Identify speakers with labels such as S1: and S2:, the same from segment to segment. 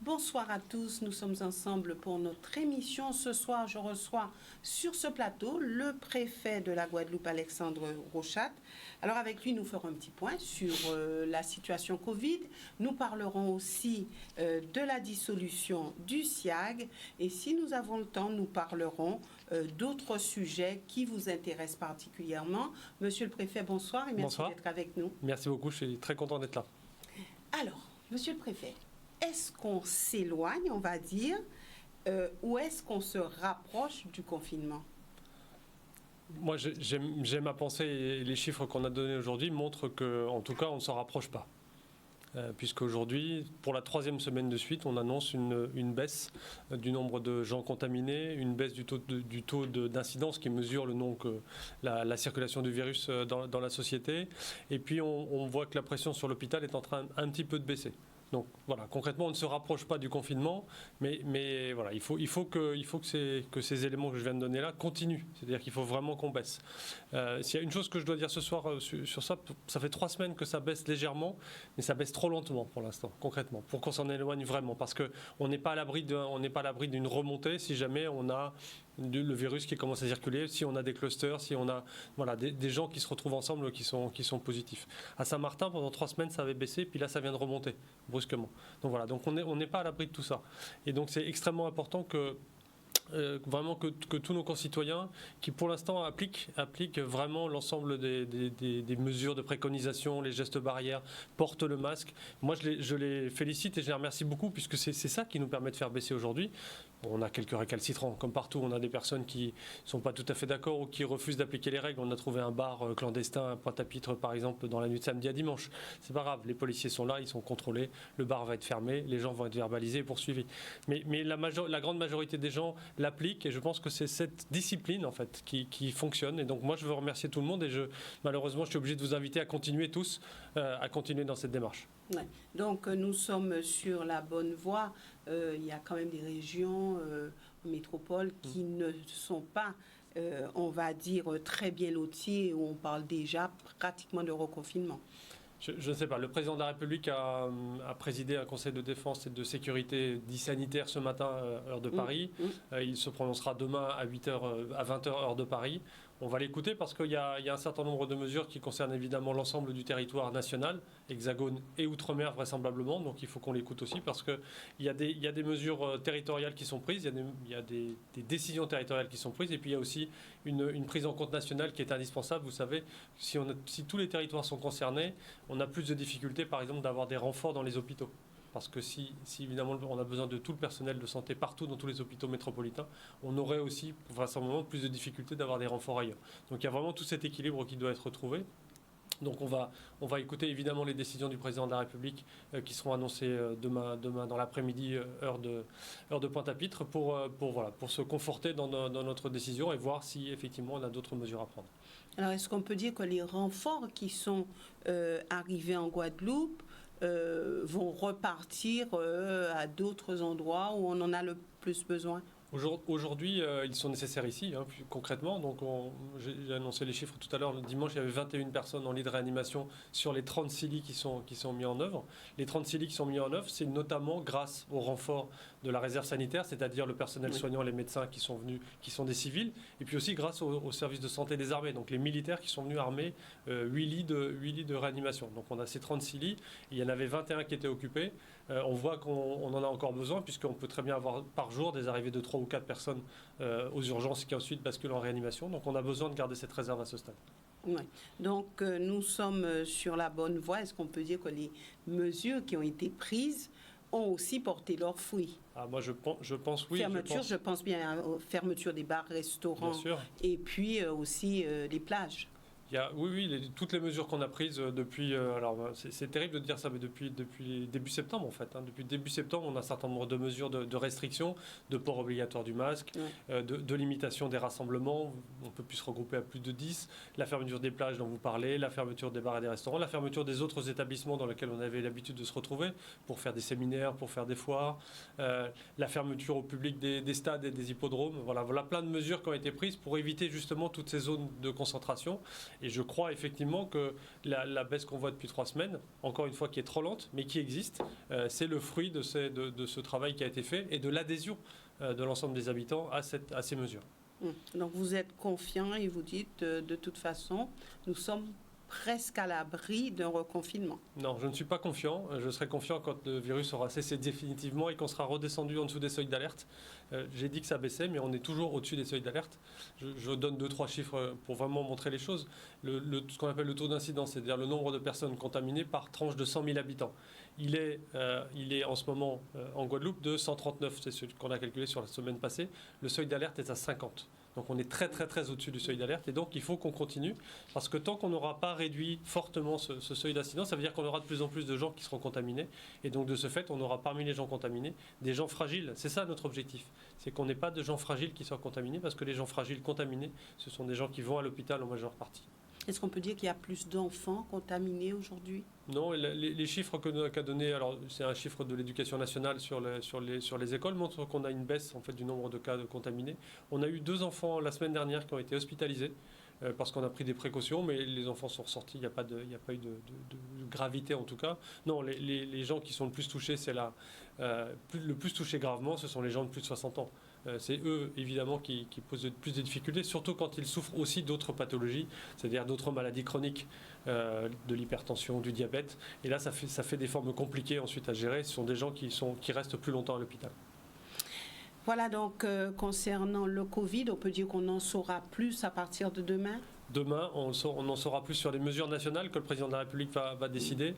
S1: Bonsoir à tous, nous sommes ensemble pour notre émission. Ce soir, je reçois sur ce plateau le préfet de la Guadeloupe, Alexandre Rochat. Alors avec lui, nous ferons un petit point sur la situation Covid. Nous parlerons aussi de la dissolution du SIAG. Et si nous avons le temps, nous parlerons d'autres sujets qui vous intéressent particulièrement. Monsieur le préfet, bonsoir et merci d'être avec nous.
S2: Merci beaucoup, je suis très content d'être là.
S1: Alors, monsieur le préfet, est-ce qu'on s'éloigne, on va dire, ou est-ce qu'on se rapproche du confinement?
S2: Moi, j'aime à penser, et les chiffres qu'on a donnés aujourd'hui montrent qu'en tout cas, on ne s'en rapproche pas. Puisqu'aujourd'hui, pour la 3e semaine de suite, on annonce une baisse du nombre de gens contaminés, une baisse du taux d'incidence qui mesure la circulation du virus dans la société. Et puis, on voit que la pression sur l'hôpital est en train un petit peu de baisser. Donc voilà, concrètement, on ne se rapproche pas du confinement, mais voilà, il faut que ces éléments que je viens de donner là continuent. C'est-à-dire qu'il faut vraiment qu'on baisse. S'il y a une chose que je dois dire ce soir sur ça, ça fait 3 semaines que ça baisse légèrement, mais ça baisse trop lentement pour l'instant, concrètement, pour qu'on s'en éloigne vraiment, parce qu'on n'est pas à l'abri d'une remontée si jamais on a le virus qui commence à circuler, si on a des clusters, si on a des gens qui se retrouvent ensemble qui sont positifs. À Saint-Martin, pendant 3 semaines, ça avait baissé, puis là, ça vient de remonter brusquement. Donc voilà, donc on n'est pas à l'abri de tout ça. Et donc c'est extrêmement important que vraiment que tous nos concitoyens qui pour l'instant appliquent vraiment l'ensemble des mesures de préconisation, les gestes barrières, portent le masque. Moi je les félicite et je les remercie beaucoup puisque c'est ça qui nous permet de faire baisser aujourd'hui. On a quelques récalcitrants, comme partout, on a des personnes qui ne sont pas tout à fait d'accord ou qui refusent d'appliquer les règles. On a trouvé un bar clandestin à Pointe-à-Pitre, par exemple, dans la nuit de samedi à dimanche. C'est pas grave, les policiers sont là, ils sont contrôlés, le bar va être fermé, les gens vont être verbalisés et poursuivis. Mais la grande majorité des gens l'appliquent et je pense que c'est cette discipline, en fait, qui fonctionne. Et donc moi, je veux remercier tout le monde et malheureusement, je suis obligé de vous inviter à continuer tous, à continuer dans cette démarche.
S1: Ouais. Donc nous sommes sur la bonne voie. Il y a quand même des régions, métropoles qui ne sont pas, on va dire, très bien loties, où on parle déjà pratiquement de reconfinement.
S2: Je ne sais pas. Le président de la République a présidé un conseil de défense et de sécurité dit sanitaire ce matin, heure de Paris. Il se prononcera demain à 20h, heure de Paris. On va l'écouter parce qu'il y a un certain nombre de mesures qui concernent évidemment l'ensemble du territoire national, hexagone et outre-mer vraisemblablement. Donc il faut qu'on l'écoute aussi parce qu'il y a des mesures territoriales qui sont prises, il y a des décisions territoriales qui sont prises et puis il y a aussi une prise en compte nationale qui est indispensable. Vous savez, si tous les territoires sont concernés, on a plus de difficultés par exemple d'avoir des renforts dans les hôpitaux. Parce que si évidemment on a besoin de tout le personnel de santé partout dans tous les hôpitaux métropolitains, on aurait aussi vraisemblablement plus de difficultés d'avoir des renforts ailleurs. Donc il y a vraiment tout cet équilibre qui doit être retrouvé. Donc on va écouter évidemment les décisions du président de la République qui seront annoncées demain dans l'après-midi, heure de Pointe-à-Pitre, pour se conforter dans notre décision et voir si effectivement on a d'autres mesures à prendre.
S1: Alors est-ce qu'on peut dire que les renforts qui sont arrivés en Guadeloupe vont repartir à d'autres endroits où on en a le plus besoin?
S2: Aujourd'hui, ils sont nécessaires ici, concrètement. Donc, j'ai annoncé les chiffres tout à l'heure. Le dimanche, il y avait 21 personnes en lit de réanimation sur les 36 lits qui sont mis en œuvre. Les 36 lits qui sont mis en œuvre, c'est notamment grâce au renfort de la réserve sanitaire, c'est-à-dire le personnel soignant, les médecins qui sont venus, qui sont des civils, et puis aussi grâce au service de santé des armées, donc les militaires qui sont venus armer 8 lits de réanimation. Donc, on a ces 36 lits. Il y en avait 21 qui étaient occupés. On voit qu'on en a encore besoin, puisqu'on peut très bien avoir par jour des arrivées de 3 ou 4 personnes aux urgences qui ensuite basculent en réanimation. Donc on a besoin de garder cette réserve à ce stade.
S1: Ouais. Donc nous sommes sur la bonne voie. Est-ce qu'on peut dire que les mesures qui ont été prises ont aussi porté leurs fruits?
S2: Moi je pense oui.
S1: Je pense bien aux fermetures des bars, restaurants, et puis aussi des plages.
S2: Oui, toutes les mesures qu'on a prises depuis... alors, c'est terrible de dire ça, mais depuis début septembre, en fait. Depuis début septembre, on a un certain nombre de mesures de restriction, de port obligatoire du masque, de limitation des rassemblements. On ne peut plus se regrouper à plus de 10. La fermeture des plages dont vous parlez, la fermeture des bars et des restaurants, la fermeture des autres établissements dans lesquels on avait l'habitude de se retrouver pour faire des séminaires, pour faire des foires, la fermeture au public des stades et des hippodromes. Voilà plein de mesures qui ont été prises pour éviter justement toutes ces zones de concentration. Et je crois effectivement que la baisse qu'on voit depuis 3 semaines, encore une fois qui est trop lente, mais qui existe, c'est le fruit de ce travail qui a été fait et de l'adhésion de l'ensemble des habitants à ces mesures.
S1: Donc vous êtes confiant et vous dites de toute façon, nous sommes presque à l'abri d'un reconfinement.
S2: Non, je ne suis pas confiant. Je serai confiant quand le virus aura cessé définitivement et qu'on sera redescendu en dessous des seuils d'alerte. J'ai dit que ça baissait, mais on est toujours au-dessus des seuils d'alerte. Je donne 2-3 chiffres pour vraiment montrer les choses. Ce qu'on appelle le taux d'incidence, c'est-à-dire le nombre de personnes contaminées par tranche de 100 000 habitants. Il est en ce moment en Guadeloupe de 139, c'est ce qu'on a calculé sur la semaine passée. Le seuil d'alerte est à 50. Donc on est très très très au-dessus du seuil d'alerte et donc il faut qu'on continue parce que tant qu'on n'aura pas réduit fortement ce seuil d'incidence, ça veut dire qu'on aura de plus en plus de gens qui seront contaminés et donc de ce fait on aura parmi les gens contaminés des gens fragiles. C'est ça notre objectif, c'est qu'on n'ait pas de gens fragiles qui soient contaminés parce que les gens fragiles contaminés, ce sont des gens qui vont à l'hôpital en majeure partie.
S1: Est-ce qu'on peut dire qu'il y a plus d'enfants contaminés aujourd'hui?
S2: Non, les chiffres qu'a donné, alors c'est un chiffre de l'éducation nationale sur les écoles, montrent qu'on a une baisse en fait, du nombre de cas de contaminés. On a eu 2 enfants la semaine dernière qui ont été hospitalisés parce qu'on a pris des précautions, mais les enfants sont ressortis, il n'y a pas eu de gravité en tout cas. Non, les gens qui sont le plus touchés, le plus touchés gravement, ce sont les gens de plus de 60 ans. C'est eux, évidemment, qui posent plus de difficultés, surtout quand ils souffrent aussi d'autres pathologies, c'est-à-dire d'autres maladies chroniques, de l'hypertension, du diabète. Et là, ça fait des formes compliquées ensuite à gérer. Ce sont des gens qui restent plus longtemps à l'hôpital.
S1: Voilà, donc concernant le Covid, on peut dire qu'on en saura plus à partir de demain?
S2: Demain, on en saura plus sur les mesures nationales que le président de la République va décider.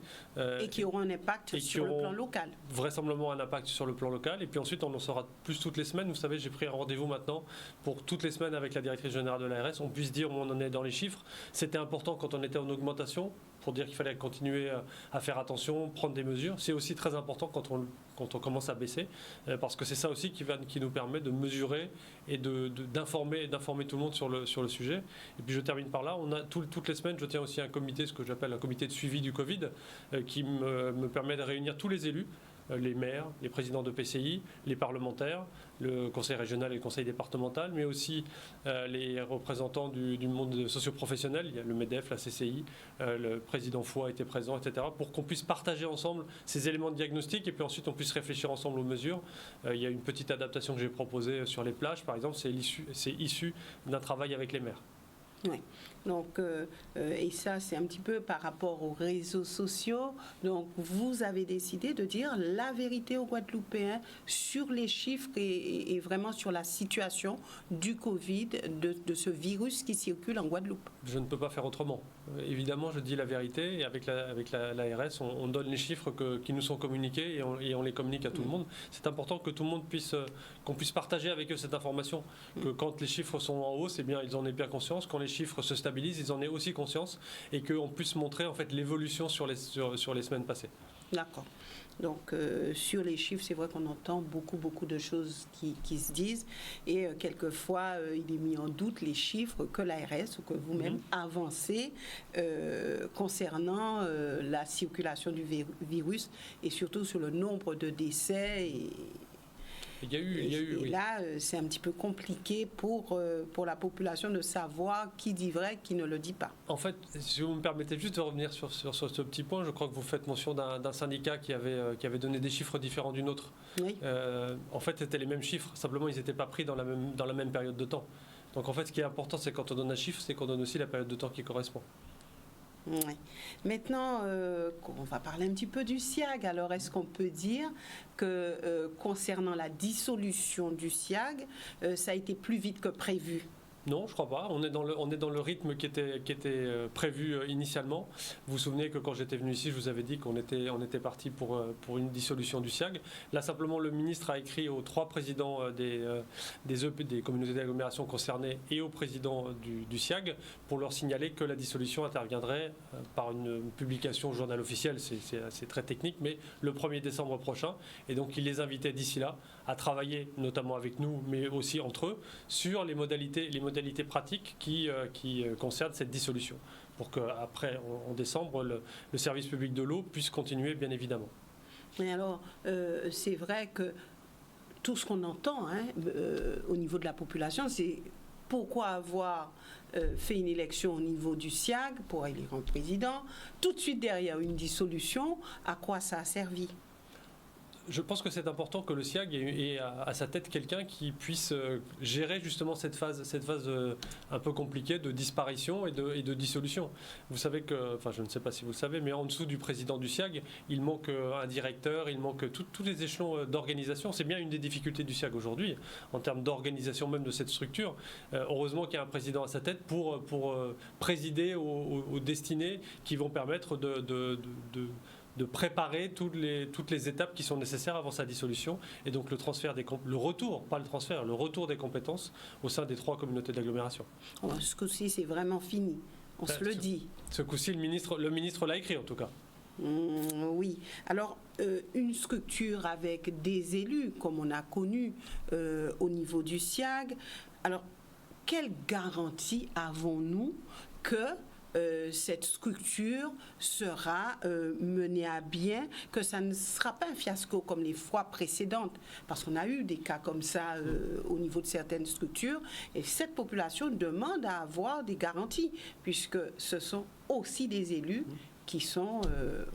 S1: Et qui auront un impact sur le plan local.
S2: Vraisemblablement un impact sur le plan local. Et puis ensuite, on en saura plus toutes les semaines. Vous savez, j'ai pris un rendez-vous maintenant pour toutes les semaines avec la directrice générale de l'ARS. On puisse dire où on en est dans les chiffres. C'était important quand on était en augmentation, pour dire qu'il fallait continuer à faire attention, prendre des mesures. C'est aussi très important quand on commence à baisser, parce que c'est ça aussi qui nous permet de mesurer et d'informer tout le monde sur le sujet. Et puis je termine par là, toutes les semaines, je tiens aussi un comité, ce que j'appelle un comité de suivi du Covid, qui me permet de réunir tous les élus, les maires, les présidents de PCI, les parlementaires, le conseil régional et le conseil départemental, mais aussi les représentants du monde socio-professionnel. Il y a le MEDEF, la CCI, le président Foy était présent, etc., pour qu'on puisse partager ensemble ces éléments de diagnostic et puis ensuite on puisse réfléchir ensemble aux mesures. Il y a une petite adaptation que j'ai proposée sur les plages, par exemple, c'est issu d'un travail avec les maires.
S1: Oui, donc, et ça c'est un petit peu par rapport aux réseaux sociaux. Donc vous avez décidé de dire la vérité aux Guadeloupéens sur les chiffres et vraiment sur la situation du Covid, de ce virus qui circule en Guadeloupe.
S2: Je ne peux pas faire autrement. Évidemment, je dis la vérité et avec l'ARS, on donne les chiffres qui nous sont communiqués et on les communique à tout le monde. C'est important que tout le monde qu'on puisse partager avec eux cette information. Que quand les chiffres sont en hausse, eh bien, ils en aient bien conscience. Quand les chiffres se stabilisent, ils en aient aussi conscience et qu'on puisse montrer en fait l'évolution sur les semaines passées.
S1: D'accord. Donc, sur les chiffres, c'est vrai qu'on entend beaucoup de choses qui se disent et quelquefois, il est mis en doute les chiffres que l'ARS ou que vous-même avancez concernant la circulation du virus et surtout sur le nombre de décès.
S2: Il y a eu,
S1: et là, c'est un petit peu compliqué pour la population de savoir qui dit vrai, qui ne le dit pas.
S2: En fait, si vous me permettez juste de revenir sur ce petit point, je crois que vous faites mention d'un syndicat qui avait donné des chiffres différents du nôtre.
S1: Oui.
S2: En fait, c'était les mêmes chiffres, simplement ils n'étaient pas pris dans la même période de temps. Donc en fait, ce qui est important, c'est quand on donne un chiffre, c'est qu'on donne aussi la période de temps qui correspond.
S1: Oui. Maintenant, on va parler un petit peu du SIAG. Alors, est-ce qu'on peut dire que concernant la dissolution du SIAG, ça a été plus vite que prévu?
S2: Non, je crois pas. On est dans le rythme qui était prévu initialement. Vous vous souvenez que quand j'étais venu ici, je vous avais dit qu'on était parti pour une dissolution du SIAG. Là, simplement, le ministre a écrit aux 3 présidents des communautés d'agglomération concernées et au président du SIAG pour leur signaler que la dissolution interviendrait par une publication au journal officiel. C'est très technique, mais le 1er décembre prochain. Et donc, il les invitait d'ici là à travailler, notamment avec nous, mais aussi entre eux, sur les modalités pratiques qui concernent cette dissolution, pour qu'après, en décembre, le service public de l'eau puisse continuer, bien évidemment.
S1: Mais alors, c'est vrai que tout ce qu'on entend au niveau de la population, c'est pourquoi avoir fait une élection au niveau du SIAG pour élire un président, tout de suite derrière une dissolution, à quoi ça a servi?
S2: Je pense que c'est important que le SIAG ait à sa tête quelqu'un qui puisse gérer justement cette phase un peu compliquée de disparition et de dissolution. Vous savez que, enfin je ne sais pas si vous le savez, mais en dessous du président du SIAG, il manque un directeur, il manque tous les échelons d'organisation. C'est bien une des difficultés du SIAG aujourd'hui, en termes d'organisation même de cette structure. Heureusement qu'il y a un président à sa tête pour présider aux destinées qui vont permettre de préparer toutes les étapes qui sont nécessaires avant sa dissolution et donc le retour des compétences au sein des 3 communautés d'agglomération.
S1: Ce coup-ci, c'est vraiment fini. On se le dit.
S2: Ce coup-ci, le ministre l'a écrit en tout cas.
S1: Oui. Alors, une structure avec des élus, comme on a connu au niveau du SIAG. Alors, quelle garantie avons-nous que cette structure sera menée à bien, que ça ne sera pas un fiasco comme les fois précédentes, parce qu'on a eu des cas comme ça au niveau de certaines structures, et cette population demande à avoir des garanties, puisque ce sont aussi des élus qui sont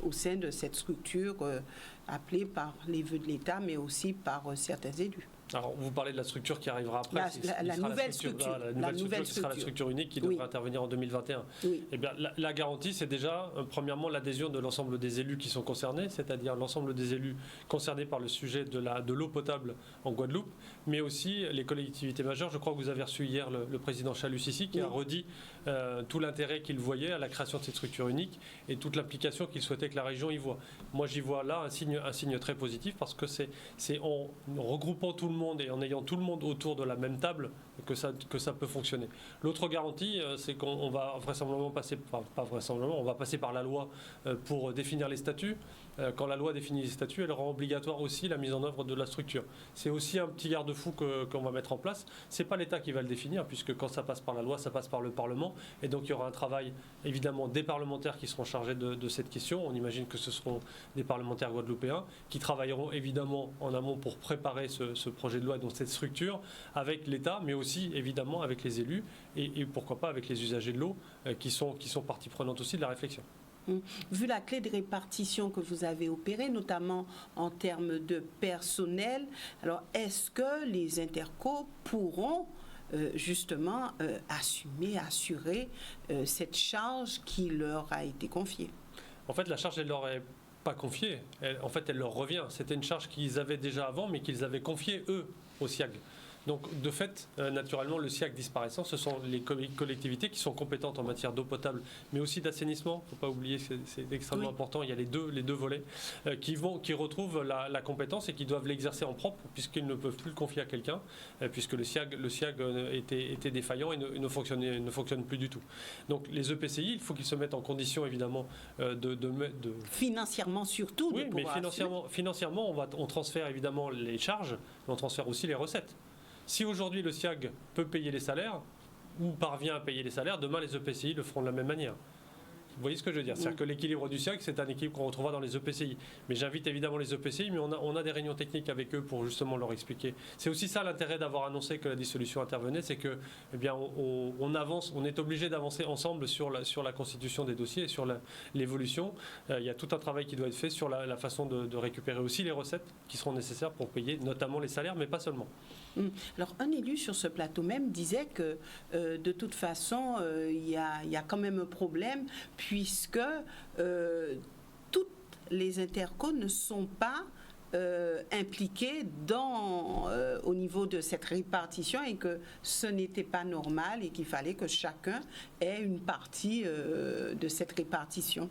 S1: au sein de cette structure appelée par les vœux de l'État, mais aussi par certains élus.
S2: Alors, vous parlez de la structure qui arrivera après.
S1: La nouvelle structure.
S2: La nouvelle structure sera la structure unique qui devrait intervenir en 2021. Oui. Eh bien, la garantie, c'est déjà, premièrement, l'adhésion de l'ensemble des élus qui sont concernés, c'est-à-dire l'ensemble des élus concernés par le sujet de l'eau potable en Guadeloupe, mais aussi les collectivités majeures. Je crois que vous avez reçu hier le président Chalus ici, qui a redit tout l'intérêt qu'il voyait à la création de cette structure unique et toute l'implication qu'il souhaitait que la région y voit. Moi, j'y vois là un signe très positif, parce que c'est en regroupant tout le monde et en ayant tout le monde autour de la même table que ça peut fonctionner. L'autre garantie, c'est qu'on va vraisemblablement passer, enfin, pas vraisemblablement, on va passer par la loi pour définir les statuts. Quand la loi définit les statuts, elle rend obligatoire aussi la mise en œuvre de la structure. C'est aussi un petit garde-fou qu'on va mettre en place. C'est pas l'État qui va le définir, puisque quand ça passe par la loi, ça passe par le Parlement. Et donc il y aura un travail, évidemment, des parlementaires qui seront chargés de cette question. On imagine que ce seront des parlementaires guadeloupéens qui travailleront évidemment en amont pour préparer ce projet de loi, donc cette structure, avec l'État, mais aussi évidemment avec les élus et pourquoi pas avec les usagers de l'eau qui sont partie prenante aussi de la réflexion.
S1: Vu la clé de répartition que vous avez opérée, notamment en termes de personnel, alors est-ce que les intercos pourront justement assurer cette charge qui leur a été confiée?
S2: En fait, la charge, elle leur est pas confiée. Elle leur revient. C'était une charge qu'ils avaient déjà avant, mais qu'ils avaient confiée, eux, au SIAG. Donc, de fait, naturellement, le SIAG disparaissant, ce sont les collectivités qui sont compétentes en matière d'eau potable, mais aussi d'assainissement. Il ne faut pas oublier, c'est extrêmement important. Il y a les deux volets qui retrouvent la compétence et qui doivent l'exercer en propre, puisqu'ils ne peuvent plus le confier à quelqu'un, puisque le SIAG était défaillant et ne fonctionne plus du tout. Donc, les EPCI, il faut qu'ils se mettent en condition, évidemment, de
S1: financièrement surtout.
S2: Oui, mais financièrement, on transfère évidemment les charges, mais on transfère aussi les recettes. Si aujourd'hui le SIAG peut payer les salaires, ou parvient à payer les salaires, demain les EPCI le feront de la même manière. Vous voyez ce que je veux dire? C'est-à-dire que l'équilibre du SIAG, c'est un équilibre qu'on retrouvera dans les EPCI. Mais j'invite évidemment les EPCI, mais on a des réunions techniques avec eux pour justement leur expliquer. C'est aussi ça l'intérêt d'avoir annoncé que la dissolution intervenait, c'est que, eh bien, on avance, on est obligé d'avancer ensemble sur la constitution des dossiers et sur l'évolution. Il y a tout un travail qui doit être fait sur la façon de récupérer aussi les recettes qui seront nécessaires pour payer notamment les salaires, mais pas seulement.
S1: Alors, un élu sur ce plateau même disait que de toute façon, il y a quand même un problème, puisque toutes les intercos ne sont pas impliqués au niveau de cette répartition et que ce n'était pas normal et qu'il fallait que chacun ait une partie de cette répartition.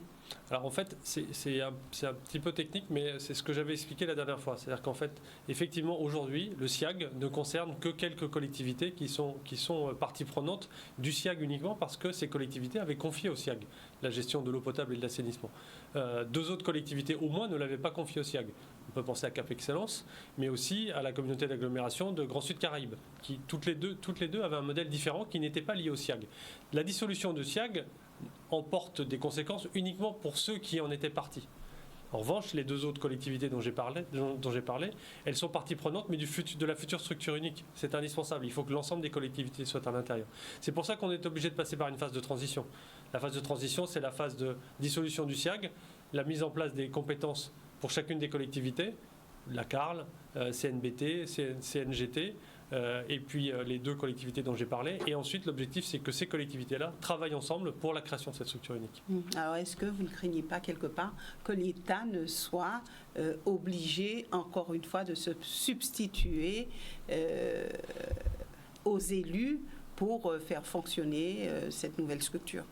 S2: Alors en fait, c'est un petit peu technique, mais c'est ce que j'avais expliqué la dernière fois. C'est-à-dire qu'en fait, effectivement, aujourd'hui, le SIAG ne concerne que quelques collectivités qui sont partie prenante du SIAG uniquement parce que ces collectivités avaient confié au SIAG la gestion de l'eau potable et de l'assainissement. 2 autres collectivités au moins ne l'avaient pas confié au SIAG. On peut penser à Cap Excellence, mais aussi à la communauté d'agglomération de Grand Sud Caraïbes, qui toutes les deux avaient un modèle différent qui n'était pas lié au SIAG. La dissolution du SIAG emporte des conséquences uniquement pour ceux qui en étaient partis. En revanche, les 2 autres collectivités dont j'ai parlé, elles sont partie prenante, mais de la future structure unique. C'est indispensable. Il faut que l'ensemble des collectivités soient à l'intérieur. C'est pour ça qu'on est obligé de passer par une phase de transition. La phase de transition, c'est la phase de dissolution du SIAG, la mise en place des compétences pour chacune des collectivités, la CARL, CNBT, CNGT, et puis les 2 collectivités dont j'ai parlé. Et ensuite, l'objectif, c'est que ces collectivités-là travaillent ensemble pour la création de cette structure unique.
S1: Alors, est-ce que vous ne craignez pas quelque part que l'État ne soit obligé, encore une fois, de se substituer aux élus pour faire fonctionner cette nouvelle structure ?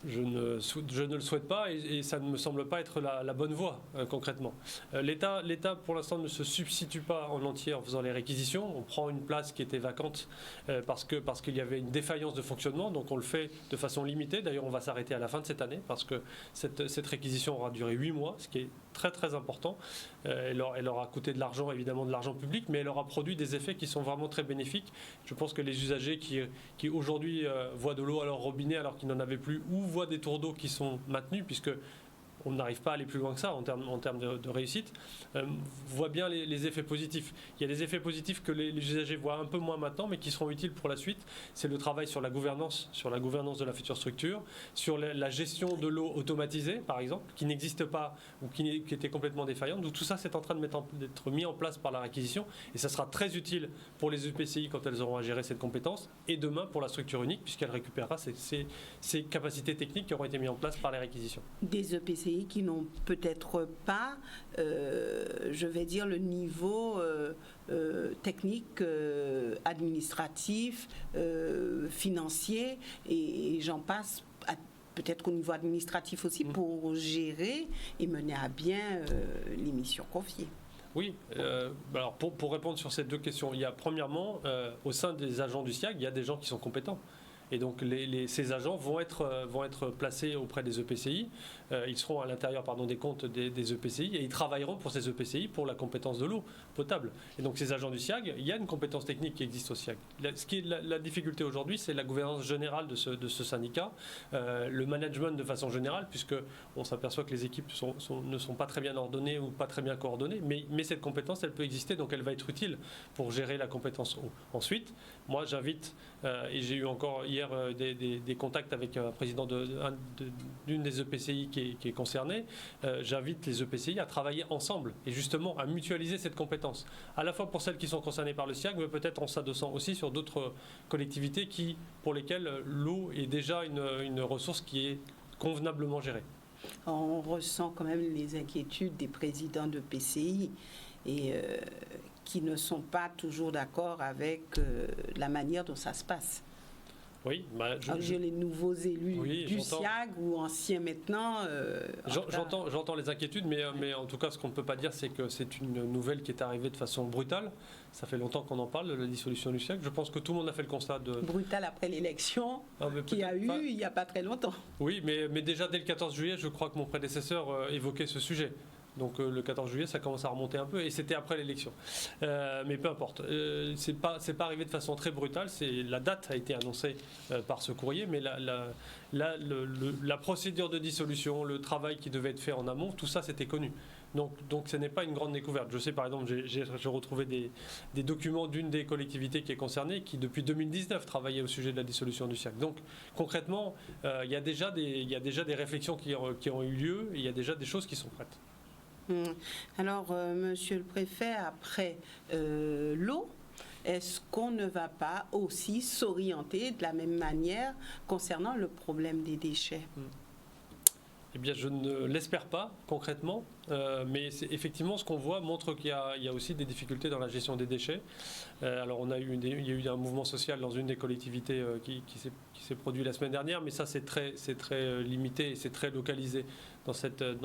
S2: Je ne le souhaite pas et ça ne me semble pas être la bonne voie, concrètement. L'État, pour l'instant, ne se substitue pas en entier en faisant les réquisitions. On prend une place qui était vacante parce qu'il y avait une défaillance de fonctionnement, donc on le fait de façon limitée. D'ailleurs, on va s'arrêter à la fin de cette année parce que cette réquisition aura duré 8 mois, ce qui est très très important. Elle aura coûté de l'argent, évidemment de l'argent public, mais elle aura produit des effets qui sont vraiment très bénéfiques. Je pense que les usagers qui aujourd'hui voient de l'eau à leur robinet alors qu'ils n'en avaient plus, ou voient des tours d'eau qui sont maintenus, puisque on n'arrive pas à aller plus loin que ça en termes de réussite, voit bien les effets positifs. Il y a des effets positifs que les usagers voient un peu moins maintenant, mais qui seront utiles pour la suite. C'est le travail sur la gouvernance de la future structure, sur la gestion de l'eau automatisée, par exemple, qui n'existe pas ou qui était complètement défaillante. Donc tout ça, c'est en train d'être mis en place par la réquisition, et ça sera très utile pour les EPCI quand elles auront à gérer cette compétence, et demain pour la structure unique, puisqu'elle récupérera ces capacités techniques qui auront été mises en place par les réquisitions.
S1: Des EPCI qui n'ont peut-être pas, je vais dire, le niveau technique, administratif, financier, et j'en passe, peut-être au niveau administratif aussi, pour gérer et mener à bien les missions confiées.
S2: Oui, alors pour répondre sur ces 2 questions, il y a premièrement, au sein des agents du SIAG, il y a des gens qui sont compétents. Et donc ces agents vont être placés auprès des EPCI. Ils seront à l'intérieur des comptes des EPCI et ils travailleront pour ces EPCI pour la compétence de l'eau potable. Et donc ces agents du SIAG, il y a une compétence technique qui existe au SIAG. La difficulté aujourd'hui, c'est la gouvernance générale de ce syndicat, le management de façon générale, puisque on s'aperçoit que les équipes ne sont pas très bien ordonnées ou pas très bien coordonnées, mais cette compétence, elle peut exister, donc elle va être utile pour gérer la compétence eau. Ensuite, moi j'invite, et j'ai eu encore hier des contacts avec un président d'une des EPCI qui est concernée, j'invite les EPCI à travailler ensemble et justement à mutualiser cette compétence, à la fois pour celles qui sont concernées par le SIAG, mais peut-être en s'adossant aussi sur d'autres collectivités pour lesquelles l'eau est déjà une ressource qui est convenablement gérée.
S1: On ressent quand même les inquiétudes des présidents de PCI et qui ne sont pas toujours d'accord avec la manière dont ça se passe.
S2: Oui,
S1: j'ai les nouveaux élus du SIAG ou anciens maintenant.
S2: J'entends les inquiétudes, mais en tout cas, ce qu'on ne peut pas dire, c'est que c'est une nouvelle qui est arrivée de façon brutale. Ça fait longtemps qu'on en parle, de la dissolution du SIAG. Je pense que tout le monde a fait le constat de...
S1: Brutale après l'élection qu'il y a eu il n'y a pas très longtemps.
S2: Oui, mais déjà dès le 14 juillet, je crois que mon prédécesseur évoquait ce sujet. Donc le 14 juillet, ça commence à remonter un peu, et c'était après l'élection. Mais peu importe. C'est pas arrivé de façon très brutale. La date a été annoncée par ce courrier, mais la procédure de dissolution, le travail qui devait être fait en amont, tout ça, c'était connu. Donc ce n'est pas une grande découverte. Je sais par exemple, j'ai retrouvé des documents d'une des collectivités qui est concernée, qui depuis 2019 travaillait au sujet de la dissolution du SIAG. Donc concrètement, il y a déjà des réflexions qui ont eu lieu, et il y a déjà des choses qui sont prêtes.
S1: Alors, monsieur le préfet, après l'eau, est-ce qu'on ne va pas aussi s'orienter de la même manière concernant le problème des déchets ?
S2: Eh bien, je ne l'espère pas concrètement, mais effectivement, ce qu'on voit montre qu'il y a aussi des difficultés dans la gestion des déchets. Alors, il y a eu un mouvement social dans une des collectivités qui s'est produit la semaine dernière, mais ça, c'est très limité et c'est très localisé dans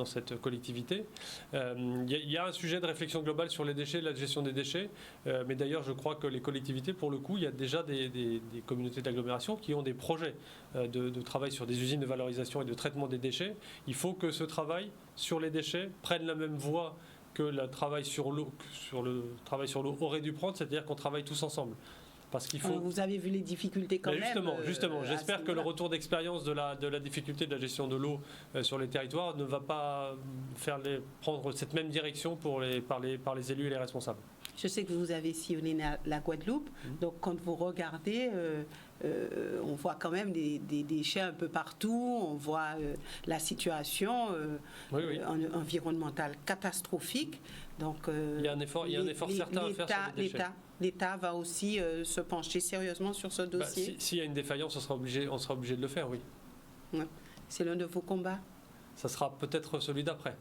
S2: cette collectivité. Il y a un sujet de réflexion globale sur les déchets, la gestion des déchets, mais d'ailleurs, je crois que les collectivités, pour le coup, il y a déjà des communautés d'agglomération qui ont des projets de travail sur des usines de valorisation et de traitement des déchets. Il faut que ce travail sur les déchets prenne la même voie que le travail sur l'eau aurait dû prendre, c'est-à-dire qu'on travaille tous ensemble. Parce qu'il faut...
S1: Vous avez vu les difficultés quand même.
S2: Justement, j'espère que le retour d'expérience de la difficulté de la gestion de l'eau sur les territoires ne va pas prendre cette même direction par les élus et les responsables.
S1: Je sais que vous avez sillonné la Guadeloupe, donc quand vous regardez, on voit quand même des déchets un peu partout, on voit la situation environnementale catastrophique. Donc,
S2: il y a un effort certain à faire sur les déchets.
S1: L'État va aussi se pencher sérieusement sur ce dossier.
S2: S'il y a une défaillance, on sera obligé de le faire, oui.
S1: Ouais. C'est l'un de vos combats?
S2: Ça sera peut-être celui d'après.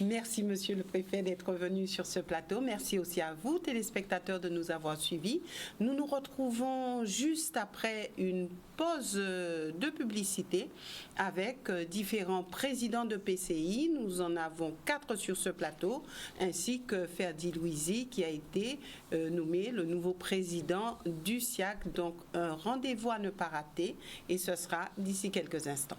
S1: Merci, Monsieur le Préfet, d'être venu sur ce plateau. Merci aussi à vous, téléspectateurs, de nous avoir suivis. Nous nous retrouvons juste après une pause de publicité avec différents présidents de PCI. Nous en avons 4 sur ce plateau, ainsi que Ferdi Louisi, qui a été nommé le nouveau président du SIAC. Donc, un rendez-vous à ne pas rater, et ce sera d'ici quelques instants.